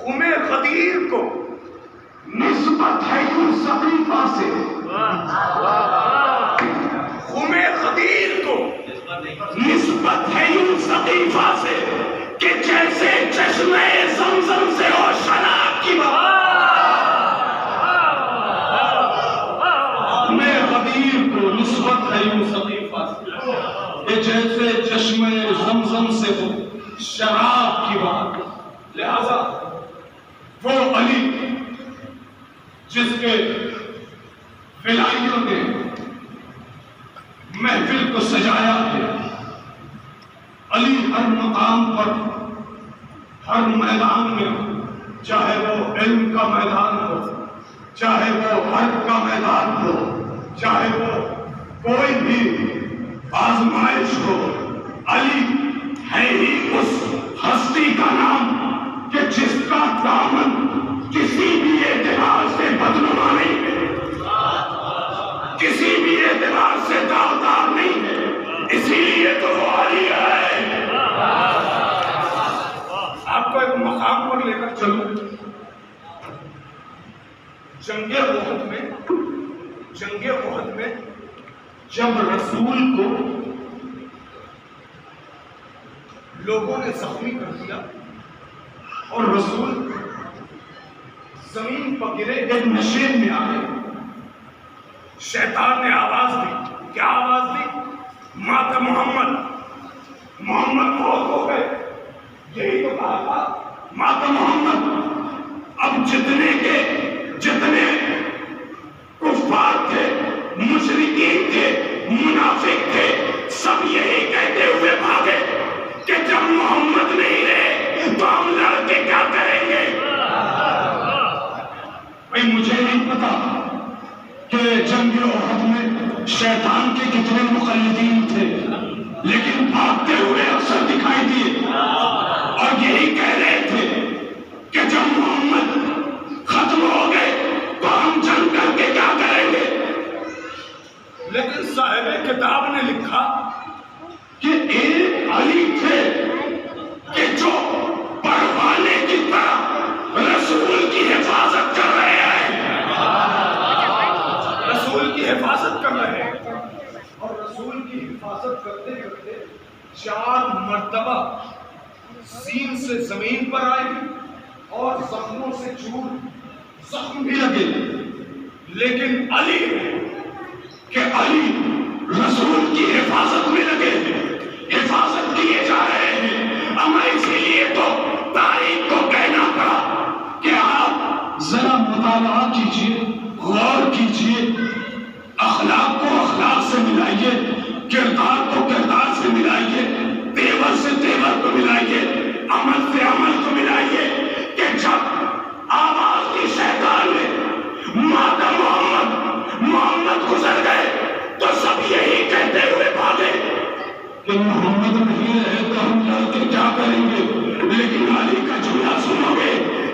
خم خدیر کو نسبت ہے یوں ثقیفہ سے، خم خدیر کو نسبت ہے یوں ثقیفہ سے کہ جیسے چشمہ زمزم سے ہو شراب کی میں غدیر کو نسبت ہے یوں ثقیفہ سے کہ جیسے چشمہ زمزم سے ہو شراب کی بات۔ لہذا وہ علی جس کے فلائیوں نے محفل کو سجایا ہے، علی ہر مقام پر، ہر میدان میں، چاہے وہ علم کا میدان ہو، چاہے وہ حرب کا میدان ہو، چاہے وہ کوئی بھی آزمائش ہو، علی ہے ہی اس ہستی کا نام کہ جس کا دامن کسی بھی اعتبار سے بدنما نہیں ہے، کسی بھی اعتبار سے داغدار نہیں ہے، اسی لیے تو وہ علی ہے۔ آپ کو ایک مقام پر لے کر چلوں۔ جنگ احد میں جب رسول کو لوگوں نے زخمی کر دیا اور رسول زمین پر گرے، ایک نشیب میں آئے، شیطان نے آواز دی۔ کیا آواز دی؟ مات محمد، محمد فوت ہو گئے۔ یہی تو کہا تھا، مات محمد۔ اب جتنے کفار تھے، مشرکین تھے، منافق تھے، سب یہی کہتے ہوئے بھاگے کہ جب محمد نہیں رہے تو ہم لڑ کے کیا کریں گے؟ بھئی مجھے نہیں پتا کہ جنگ احد میں شیطان کے کتنے مقلدین تھے، لیکن بھاگتے ہوئے اکثر دکھائی دیے اور یہی کہہ رہے تھے کہ جب محمد ختم ہو گئے تو ہم جنگ کر کے کیا کریں گے؟ لیکن صاحب کتاب نے لکھا کہ ایک علی تھے کہ جو پروانے کی طرح رسول کی حفاظت کر رہے ہیں، رسول کی حفاظت کر رہے ہیں، اور رسول کی حفاظت کرتے کرتے 4 مرتبہ سین سے زمین پر آئے اور زخموں سے چور زخم بھی لگے، لیکن علی کہ علی رسول کی حفاظت میں لگے ہیں، حفاظت کیے جا رہے ہیں۔ ہمیں اسی لیے تو تاریخ کو کہنا پڑا کہ آپ ذرا مطالعہ کیجئے، غور کیجئے، اخلاق کو اخلاق سے ملائیے، کردار کو کردار سے ملائیے، تیور سے تیور کو ملائیے، عمل سے عمل کو ملائیے، کہ جب آواز کی شیطان نے ماتا محمد گزر گئے تو سب یہی کہتے ہوئے بھاگے کہ محمد نہیں رہے تو ہم لڑ کے کیا کریں گے؟ لیکن علی کا جملہ سنو گے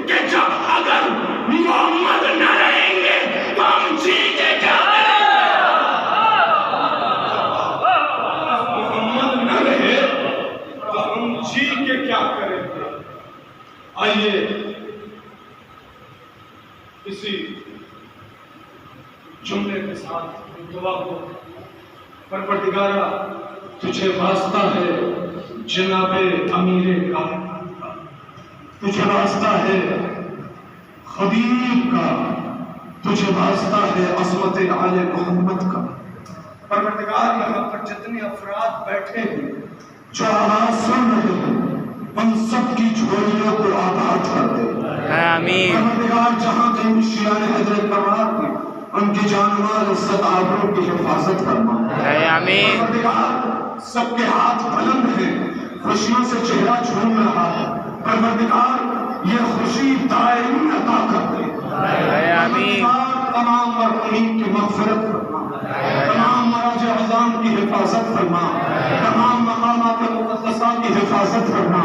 کہ جب اگر محمد نہ رہیں گے تو ہم جی کے کیا کریں گے؟ محمد نہ رہے تو ہم جی کے کیا کریں گے؟ آئیے اسی جملے کے ساتھ دعا کو، پروردگارا تجھے واسطہ ہے جناب امیر کا، تجھے واسطہ ہے خدیر کا، تجھے واسطہ ہے عظمت آل محمد کا۔ پروردگار یہاں پر جتنے افراد بیٹھے ہیں جو آواز سن رہے ہیں، ان سب کی جھولیوں کو آباد کر دے۔ آمین۔ پروردگار جہاں کہیں شیعان حضرت کرام کی ان کی جان و مال عزت آبرو کی حفاظت فرما۔ آمین۔ پروردگار سب کے ہاتھ بلند ہیں، خوشیوں سے چہرہ جھوم رہا ہے، پروردگار یہ خوشی دائمی عطا کر دے۔ آمین۔ پروردگار تمام مرحومین کی مغفرت فرما، تمام مراجع عظام کی حفاظت فرما، تمام مقامات مقدسہ کی حفاظت فرما۔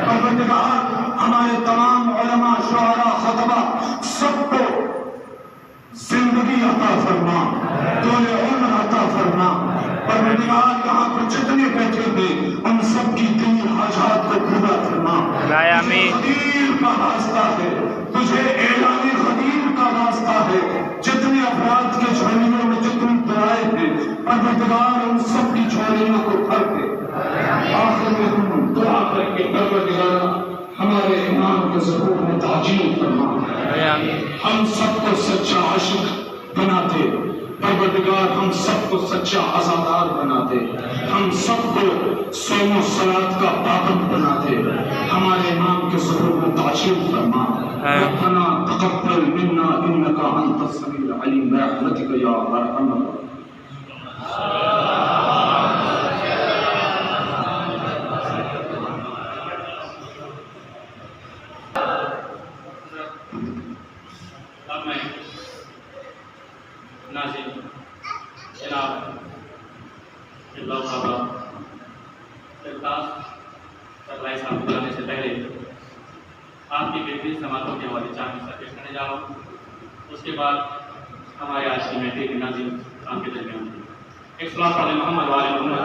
پروردگار ہمارے تمام علماء، شعراء، خطبہ سب کو زندگی عطا فرما، طول عمر عطا فرما۔ پروردگار یہاں پر جتنے بیٹھے ہوئے ان سب کی دینی حاجات کو پورا فرما۔ آمین۔ خدیر کا واسطہ ہے، تجھے اعلان خدیر کا واسطہ ہے، جتنے افراد کے جھولیوں میں جتنی دعائیں ہیں پروردگار ان سب کی جھولیوں کو بھر دے۔ آخر میں ہم دعا کر کے پروردگار ہمارے امام کے ظہور میں تعجیل فرما، ہم سب کو سچا عاشق بنا دے پروردگار، ہم سب کو سچا عزادار بنا دے، ہم سب کو صوم و صلاۃ کا پابند بنا دے، ہمارے امام کے ظہور میں تعجیل فرما۔ ربنا تقبل منا انك انت السميع العليم برحمتك يا ارحم الراحمين۔ اب میں ناظرین جناب اللہ صاحب سرلائی صاحب بلانے سے پہلے آپ کی بہترین سماعتوں کے حوالے چاند حصہ پیش کرنے جا رہا ہوں، اس کے بعد ہمارے آج کی محفل کے ناظرین آپ کے درمیان ایک صلاۃ علی محمد وعلی محمد۔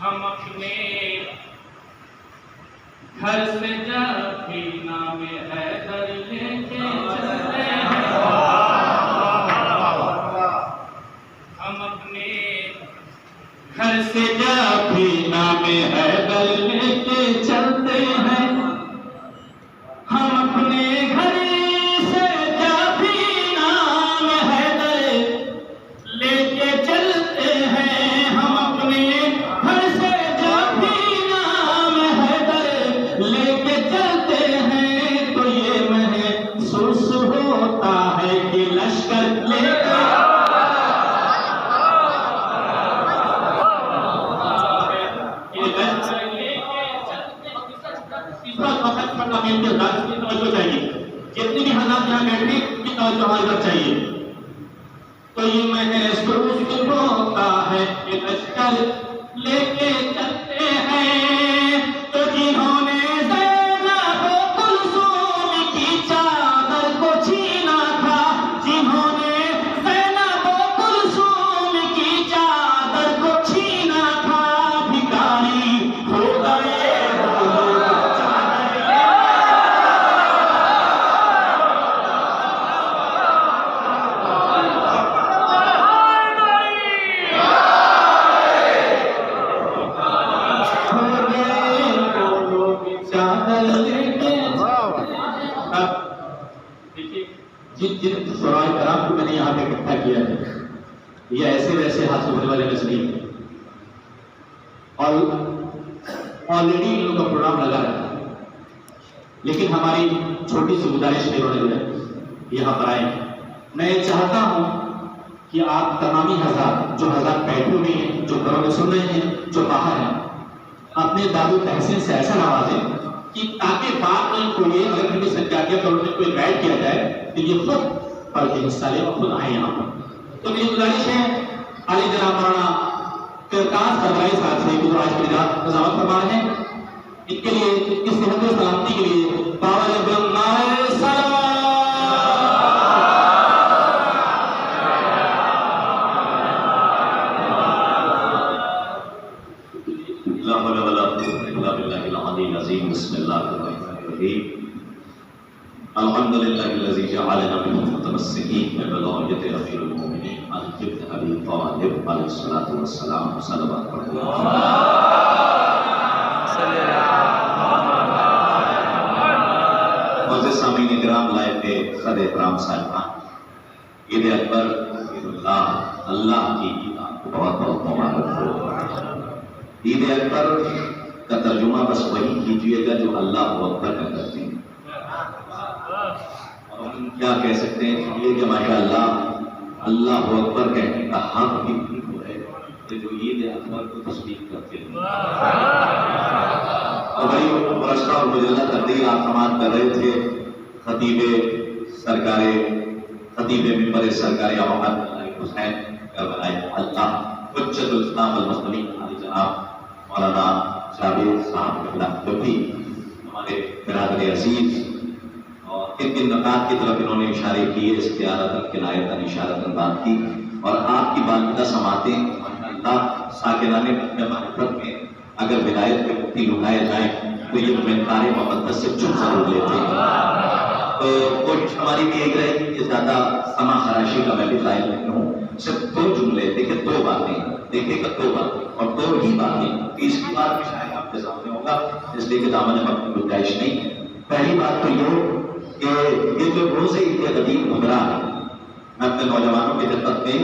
ہم اپنے گھر سے جب بھی نام حیدر لے کے چلتے ہیں، ہم اپنے گھر سے جب بھی نام حیدر لے کے چلتے ہیں، ہم اپنے گھر سے جب بھی نام حیدر لے کے چلتے ہیں، ہم اپنے گھر سے جب بھی نام حیدر لے کے چلتے ہیں، تو یہ محسوس ہوتا ہے کہ لشکر لے کے جتنی بھی حالات یہاں بیٹھنے کی توجہ حاضر چاہیے، تو یہ محسوس ہوتا ہے کہ لشکر لے کے چلتے ہیں، تو جنہوں نے زینب و کلثوم کی چادر کو چھینا تھا، جنہوں نے زینب و کلثوم کی چادر کو چھینا تھا، بھکاری ہو گئے جن سوال کرام کو میں نے یہاں پہ اکٹھا کیا ہے، یہ ایسے ویسے ہاتھ سے ہونے والے مسئلے ہیں، اور آلریڈی ان لوگوں کا پروگرام لگا ہے، لیکن ہماری چھوٹی سی گزارش ہے انہوں نے یہاں پر آئے۔ میں چاہتا ہوں کہ آپ تمامی حضرات جو حضرات بیٹھے ہوئے ہیں، جو گھروں میں سن رہے ہیں، جو باہر ہیں، اپنے دادو تحسین سے ایسا نوازیں کہ تاکہ بعد میں کوئی اگر کسی سجادیہ کرنے میں کوئی گائیڈ کیا جائے تو یہ خود پڑھ کے حصہ لے اور خود آئے یہاں پر۔ تو میری گزارش ہے علی جناب مولانا کرکاس سرلائی صاحب سے جو آج کی رات قضاوت فرما رہے ہیں، ان کے لیے اس صحت و سلامتی کے لیے باول اکرم نعرہ سلام۔ بسم اللہ الرحمن الرحیم، الحمدللہ الذی جعلنا من المتمسکین بوصیۃ امیر المؤمنین ابن ابی طالب علیہ الصلوۃ والسلام۔ صلوات پڑھیں۔ معزز سامعین کرام، لائیو پہ خد احترام صاحبان، عید اکبر عید اللہ کی بہت بہت مبارک ہو۔ عید اکبر کا ترجمہ بس وہی کیجئے گا جو اللہ اکبر کا کرتے ہیں، اور ہم کیا کہہ سکتے ہیں یہ کہ ماشاءاللہ اللہ اکبر کہنے کا حق بھی ہے کہ جو عید اکبر کو تصدیق کرتے ہیں۔ اور بھائی پرستہ اور مجلہ تقدیر آپ سماعت کر رہے تھے، خطیب منبر سرکار محمد حسین کربلائے اللہ حجت الاسلام والمسلمین جناب مولانا شابیر صاحب کے خلاف جو بھی ہمارے برادر عزیز اور کن کن نکات کی طرف انہوں نے اشارے کیے، اختیارات کنایتاً اشارتاً بات کی، اور آپ کی باقاعدہ سماعتیں اللہ ساکنانہ معرفت میں اگر ولایت کے مفتی لگائے جائیں تو یہ منکار مقدس سے چپ ضرور لیتے ہیں۔ تو کوشش ہماری بھی ایک رہے گی کہ زیادہ سما خراشی کا میں بھی قائل نہیں ہوں، صرف 2 جملے دیکھیں، 2 باتیں دیکھیں کہ 2 باتیں اور 2 ہی باتیں، تیسری بات بھی شاید آپ کے سامنے ہوگا، اس لیے کہ دامن وقت کی گنجائش نہیں۔ پہلی بات تو یہ کہ یہ جو روزے عید قدیم گزرا ہے، میں اپنے نوجوانوں کی خدمت میں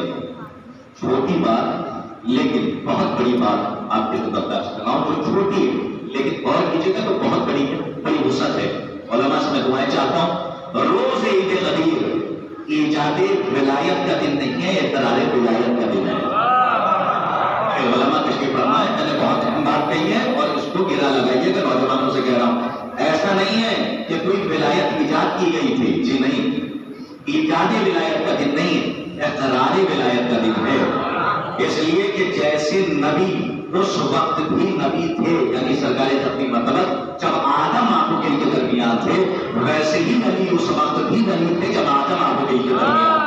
چھوٹی بات لیکن بہت بڑی بات آپ کی خدمت میں عرض کر رہا ہوں، جو چھوٹی ہے لیکن غور کیجیے گا تو بہت بڑی ہے، بڑی وسعت ہے۔ علماء سے میں دعائیں چاہتا ہوں، روز عید غدیر ایجاد ولایت کا دن نہیں ہے، اقرار ولایت کا دن ہے۔ علماء تشریف فرما ہے، میں نے بہت اہم بات کہی ہے اور اس کو گرا لگائیے کہ نوجوانوں سے کہہ رہا ہوں، ایسا نہیں ہے کہ کوئی ولایت ایجاد کی گئی تھی، جی نہیں، ایجاد ولایت کا دن نہیں، اقرار ولایت کا دن ہے۔ اس لیے کہ جیسے نبی اس وقت بھی نبی تھے، یعنی سرکار اپنی مرتبہ جب آدم آبو کے درمیان تھے، ویسے ہی نبی اس وقت بھی نبی تھے جب آدم آبو کے درمیان تھے۔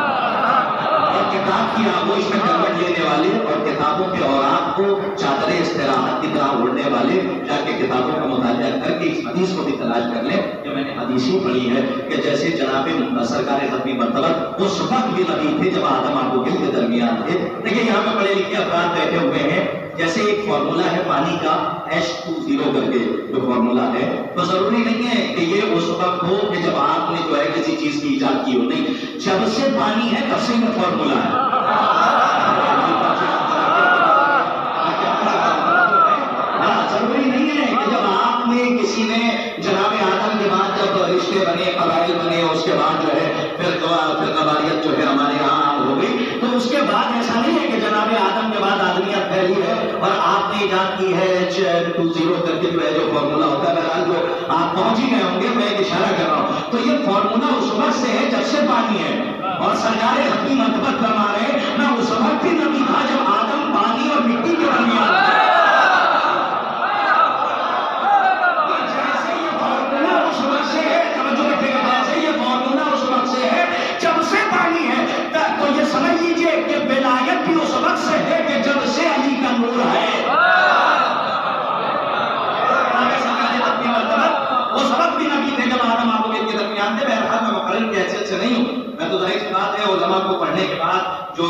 اور کتاب کی آغوش میں کروٹ لینے والے اور کتابوں کے اوراق کو چادر استراحت کی طرح اڑنے والے جا کے کتابوں کا مطالعہ کر کے اس حدیث کو بھی تلاش کر لیں کہ میں نے حدیث ہی پڑھی ہے کہ جیسے جناب سرکار ختمی مرتبہ اس وقت بھی نبی تھے جب آدم آبو کے درمیان تھے۔ دیکھیں یہاں پہ پڑھے لکھے افراد بیٹھے ہوئے ہیں، جیسے ایک فارمولا ہے پانی کا H2O کر کے جو فارمولا ہے، تو ضروری نہیں ہے کہ یہ اس وقت ہو کہ جب آپ نے جو ہے کسی چیز کی ایجاد کی ہو، نہیں، جب سے پانی ہے تب سے یہ فارمولا ہے۔ ضروری نہیں ہے کہ جب آپ نے کسی نے جناب آدم کے بعد جب رشتے بنے، قبائل بنے، اس کے بعد جو ہے پھر قبائلیت جو ہے ہمارے یہاں عام ہو گئی، تو اس کے بعد ایسا نہیں ہے کہ جناب آدم کے بعد آدمیت پھیلی ہے اور آپ نے ایجاد کی ہے H2O کر کے جو ہے جو فارمولا ہوتا ہے، بہرحال جو آپ پہنچ ہی گئے ہوں گے، میں ایک اشارہ کر رہا ہوں، تو یہ فارمولا اس وقت سے ہے جب سے پانی ہے، اور سرکار حتمی مرتبہ فرما رہے ہیں میں اس وقت بھی نبی تھا جب آدم پانی اور مٹی کے درمیان تھا۔ سمجھ لیجئے کہ ولایت بھی اس وقت سے ہے کہ جب سے علی کا نور ہے، اس وقت بھی نبی تھے جب آدم آبو کے درمیان تھے۔ بہرحال میں مقرر کی حیثیت سے نہیں ہوں، میں تو ظاہر سی بات ہے علماء کو پڑھنے کے بعد جو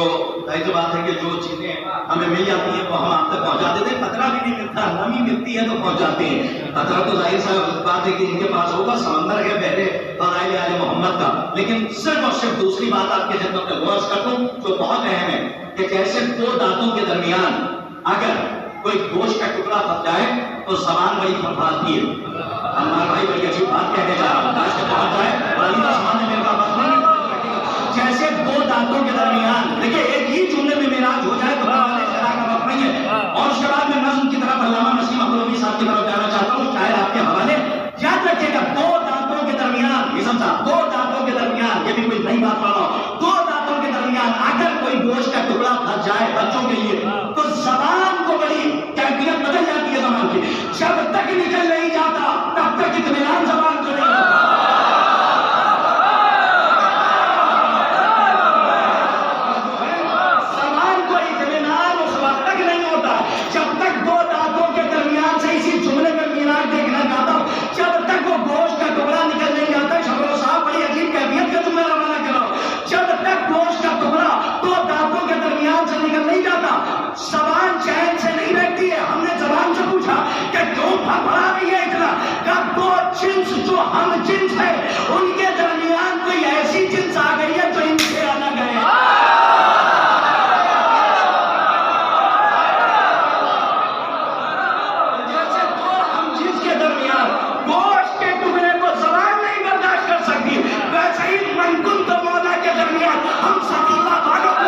ظاہر سی بات ہے کہ جو چیزیں ہمیں مل جاتی ہیں وہ ہم آپ تک پہنچا دیتے ہیں، خطرہ بھی نہیں ملتا، نمی ملتی ہے تو پہنچاتے ہیں۔ خطرہ تو ظاہر سی بات ہے کہ ان کے پاس ہوگا، سمندر ہے بحر فضائل آل محمد کا، لیکن صرف اور صرف دوسری بات آپ کے خدمت میں غور کر دوں جو بہت اہم ہے کہ جیسے 2 دانتوں کے درمیان اگر کوئی گوشت کا ٹکڑا پھنس جائے تو زبان بڑی پھنساتی ہے۔ ہمارا بھائی بڑی اچھی بات کہنے جا رہا ہوں، آج تک پہنچ جائے اور علی آسمان نے میرے پاس نہیں، جیسے 2 دانتوں کے درمیان، دیکھیں ایک ہی جملے میں معراج ہو جائے تو شرح کا وقت نہیں ہے۔ اور اس کے بعد میں نظم کی طرف علامہ نسیم اقلوی صاحب کی طرف جانا چاہتا ہوں، شاید آپ کے حوالے یاد رکھیے گا 2 دانتوں کے درمیان، نظام صاحب 2 دانتوں کے درمیان، یہ بھی کوئی نئی بات والا ہو، 2 دانتوں کے درمیان اگر کوئی گوشت کا ٹکڑا پھنس جائے بچوں کے لیے تو زبان کو بڑی کیفیت بدل جاتی ہے زبان کی، جب تک نکل نہیں جاتا تب تک اطمینان زبان کو نہیں ہوتا۔ زبان کو اطمینان اس وقت تک نہیں ہوتا جب تک 2 دانتوں کے درمیان سے اسی جملے میں میراج دیکھنا چاہتا ہوں، جب تک وہ گوشت کا ٹکڑا نکل نہیں جاتا۔ شبرو صاحب بڑی عجیب کیفیت کا جملہ روانہ کر رہا ہوں، جب تک گوشت کا ٹکڑا 2 دانتوں کے درمیان سے نکل نہیں جاتا زبان چین سے نہیں بیٹھتی ہے۔ ہم نے زبان سے پوچھا کہ کیوں پھڑا رہی ہے اتنا، کہ 2 جنس جو ہم جنس ہے ان کے درمیان کوئی ایسی جنس آ گئی ہے جو ان سے الگ ہے۔ جیسے 2 ہم جنس کے درمیان گوشت کے ٹکڑے کو زبان نہیں برداشت کر سکتی، ویسے ہی من کنت مولا کے درمیان ہم ثقیلہ بھاگوں کو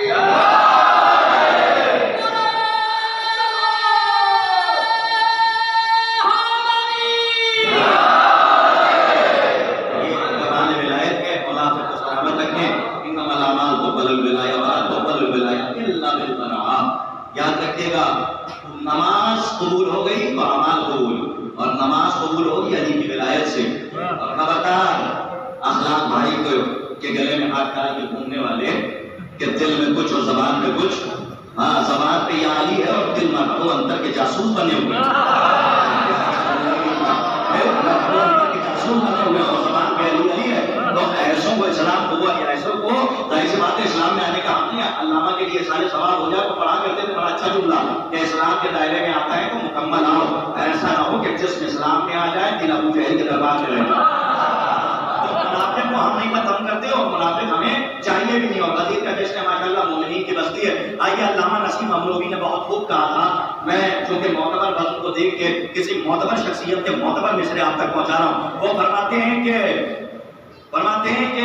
یا دیکھا نماز قبول ہو گئی تو اعمال قبول، اور نماز قبول ہوگی علی کی ولایت سے۔ اور خبردار اخلاق بھائی کو کہ گلے میں ہاتھ ڈال کے گھومنے والے کہ دل میں کچھ اور زبان میں کچھ، ہاں زبان پہ یہ علی ہے اور دل میں وہ اندر کے جاسوس بنے ہوئے ہیں، جاسوس بنے ہوئے اور زبان پہ علی علی ہے۔ تو ایسوں کو اسلام ہوا کہ ایسوں کو ظاہر سی بات ہے اسلام میں آنے کا حق نہیں ہے۔ علامہ کے لیے سارے سوال ہو جائے تو پڑھا کرتے تھے بڑا اچھا جملہ کہ اسلام کے دائرے میں آتا ہے تو مکمل آؤ، ایسا نہ ہو کہ جسم اسلام میں آ جائے دل ابو جہل کے دربار میں رہ جائے۔ منافق کو ہم نہیں ختم کرتے اور منافق ہمیں چاہیے بھی نہیں، اور غدیر کا جشن ماشاءاللہ مومنین کی بستی ہے۔ آئیے علامہ نسیم امروی نے بہت خوب کہا تھا، میں چونکہ معتبر وزن کو دیکھ کے کسی معتبر شخصیت کے معتبر مصرے آپ تک پہنچا رہا ہوں۔ وہ فرماتے ہیں کہ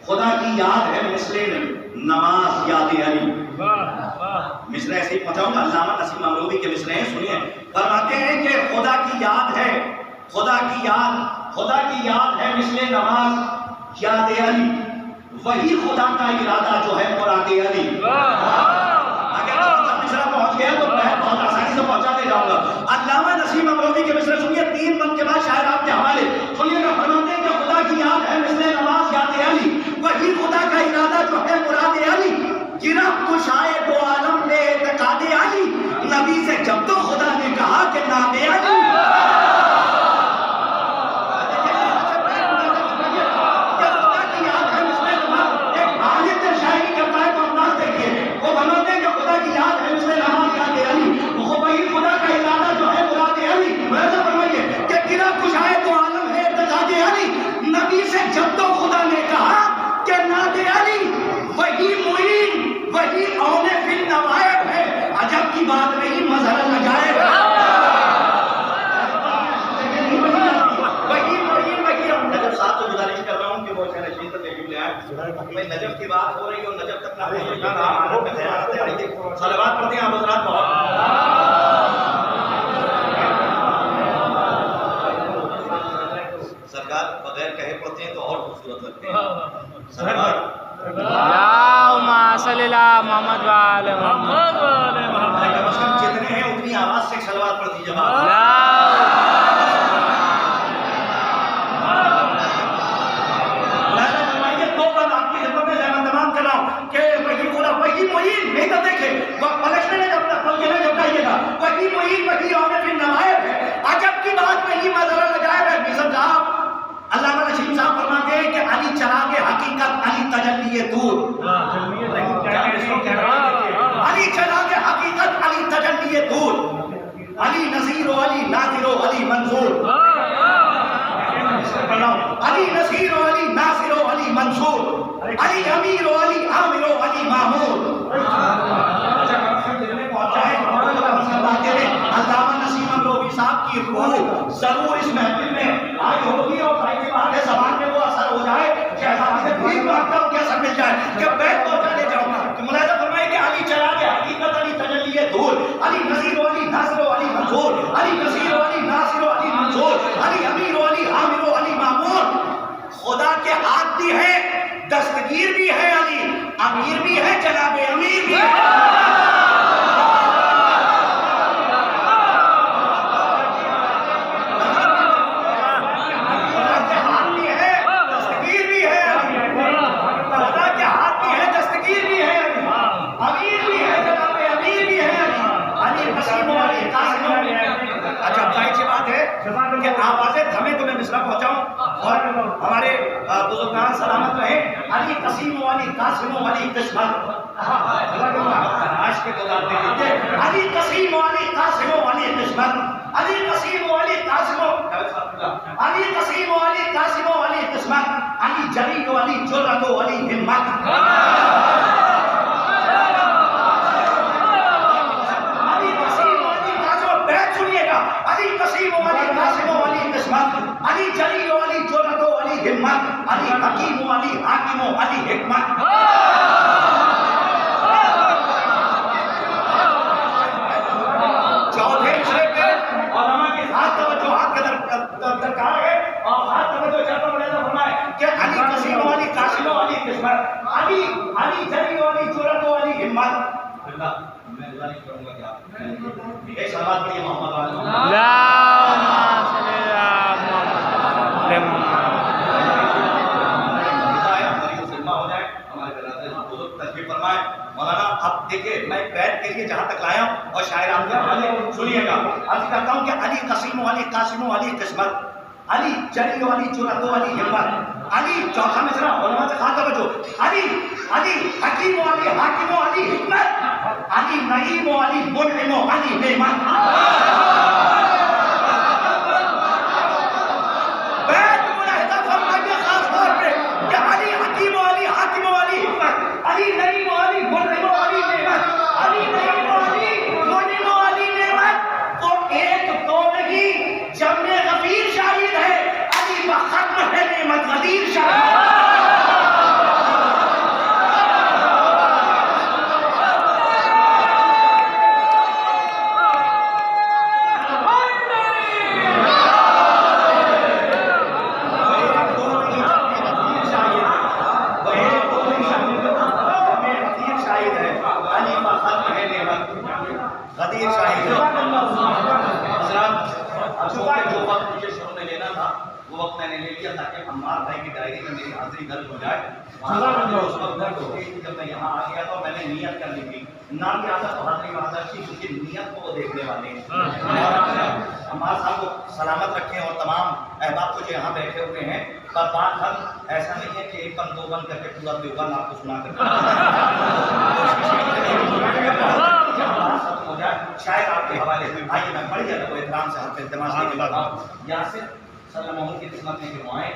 خدا کی یاد ہے مثل نماز یاد علی۔ مصرے ایسے ہی پہنچاؤں گا، علامہ نسیم امروی کے مصرے ہیں، سنیے۔ فرماتے ہیں کہ خدا کی یاد ہے مثل نماز یاد علی، وہی خدا کا ارادہ جو ہے مراد علی۔ اگر مصرا پہنچ گیا تو میں بہت آسانی سے پہنچا دے جاؤں گا۔ علامہ نسیم امروی کے مصرے سنیے، 3 من کے بعد شاید آپ کے حوالے سنیے گا۔ فرماتے ہیں کہ خدا کی یاد ہے مثل نماز یاد علی، وہی خدا کا ارادہ جو ہے مراد علی، گرفت کشائے دو عالم نے اعتقاد علی، نبی سے جب تو خدا نے کہا کہ نام علی۔ جب تو خدا نے کہا کہ ناد علی وہی معین وہی اون فی النوائب ہے، عجب کی بات نہیں مظہر العجائب ہے، وہی معین وہی اون۔ نجف صاحب سے گزارش کر رہا ہوں کہ وہ شہر شہید تک لے آئے، میں نجف کی بات ہو رہی ہے اور نجف تک نہ پہنچنا رہا، عالم میں خیانت ہے۔ صلوات پڑھتے ہیں آپ حضرات بہت۔ سرکار بغیر کہے پڑھتے ہیں تو اور خوبصورت لگتے ہیں۔ اللہم صلی اللہ محمد و آل محمد۔ کم از کم جتنے ہیں اتنی آواز سے صلوات پڑھ دیجیے۔ دو بات آپ کی خدمت میں ذہن تمام کر رہا ہوں کہ وہی خدا وہی معین، نہیں تو دیکھیں پلٹنے نے جب تک پلکے نے جب کہیے گا وہی معین وہی اون فی النوائب ہے، عجب کی بات نہیں مظہر العجائب ہے۔ میزم صاحب علامہ نسیم صاحب فرماتے ہیں کہ علی چراغ حقیقت، علی تجلی دور، علی چراغ حقیقت، علی تجلی دور، علی نذیر و علی ناظر و علی منظور، علی نذیر و علی ناصر و علی منصور، علی امیر و علی عامر و علی مامور۔ علامہ نسیم امروی صاحب کی روح ضرور اس محفل میں آئی ہوگی، اور ظاہر بات ہے زبان میں وہ اثر ہو جائے کہ بھیک مانگتا ہوں کہ اثر مل جائے کہ بیت پہنچا لے جاؤں گا۔ کہ ملاحظہ فرمائے کہ علی چراغ حقیقت، علی تجلی دور، علی نذیر و علی ناصر و علی منصور، علی نذیر و علی ناصر و علی منصور، علی امیر و علی عامر و علی مامور۔ خدا کے ہاتھ بھی ہے، دستگیر بھی ہے، علی امیر بھی ہے، جناب امیر بھی ہے۔ کہ آوازیں تھمے تو میں مصرع پہنچاؤں اور ہمارے بزرگان سلامت رہے۔ علی قسیم و علی قاسم و علی قسمت، علی قسیم و علی قاسم و علی قسمت، علی قسیم و علی قاسم و علی قسیم و علی قاسم و علی قسمت، علی جری و علی جرأت و علی ہمت۔ علی قسیم و علی قاسم و علی قسمت، علی جلی و علی جرأت و علی ہمت، علی حکیم و علی حاکم و علی حکمت۔ چوتھے مصرے پہ علماء کی خاص توجہات کا درکار ہے اور خاص توجہ چاہتا ہوں فرمائے کہ علی قسیم و علی قاسم و علی قسمت، علی جلی و علی جرأت و علی ہمت۔ اللہ میں گزارش کروں گا کہ آپ ایک سلوات پڑھیے محمد والے مولانا اب دیکھیے میں بیت کے لیے جہاں تک لایا ہوں اور شاعر آپ سنیے گا عرض کرتا ہوں کہ علی قسیم والی قاسم والی قسمت علی جلی والی جرأت والی ہمت علی چوتھا مصرع علماء سے خاطب جو علی حکیم والی حاکم والی حکمت علی نعیم والی منعم علی نعمت بیت ملاحظہ فرمائیے خاص طور پہ کہ علی حکیم والی حاکم والی حکمت علی نعیم والی منعم والی نعمت علی نعیم والی منعم والی نعمت وہ ایک دو نہیں جمع غفیر شاہد ہے علی بختم ہے نعمت غدیر شاہد غدیر شاہد حضرات جو وقت مجھے شروع میں لینا تھا وہ وقت میں نے لے لیا تاکہ عمار بھائی کی ڈائری میں میری حاضری درج ہو جائے اس وقت درج ہو گئی جب میں یہاں آ گیا تھا میں نے نیت کر لی تھی نام کی عادت تو حاضری میں حاضر تھی کیونکہ نیت کو وہ دیکھنے والے ہیں عمار صاحب کو سلامت رکھیں اور تمام احباب کو جو یہاں بیٹھے ہوئے ہیں پر بات ہم ایسا نہیں ہے کہ ایک بند دو بند کر کے پورا دیوبند آپ کو سنا کر شاید آپ کے حوالے آئیے میں بڑی جگہ کو احترام سے آپ التماس کے بعد یاسر صلی اللہ علیہ کی خدمت میں دعائیں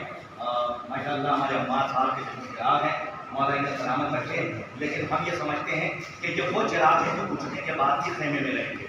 ماشاء اللہ ہمارے عمار صاحب کے جو چراغ ہیں مولا انہیں سلامت رکھے لیکن ہم یہ سمجھتے ہیں کہ جو وہ چراغ ہیں جو اٹھنے کے بعد ہی خیمے میں رہیں گے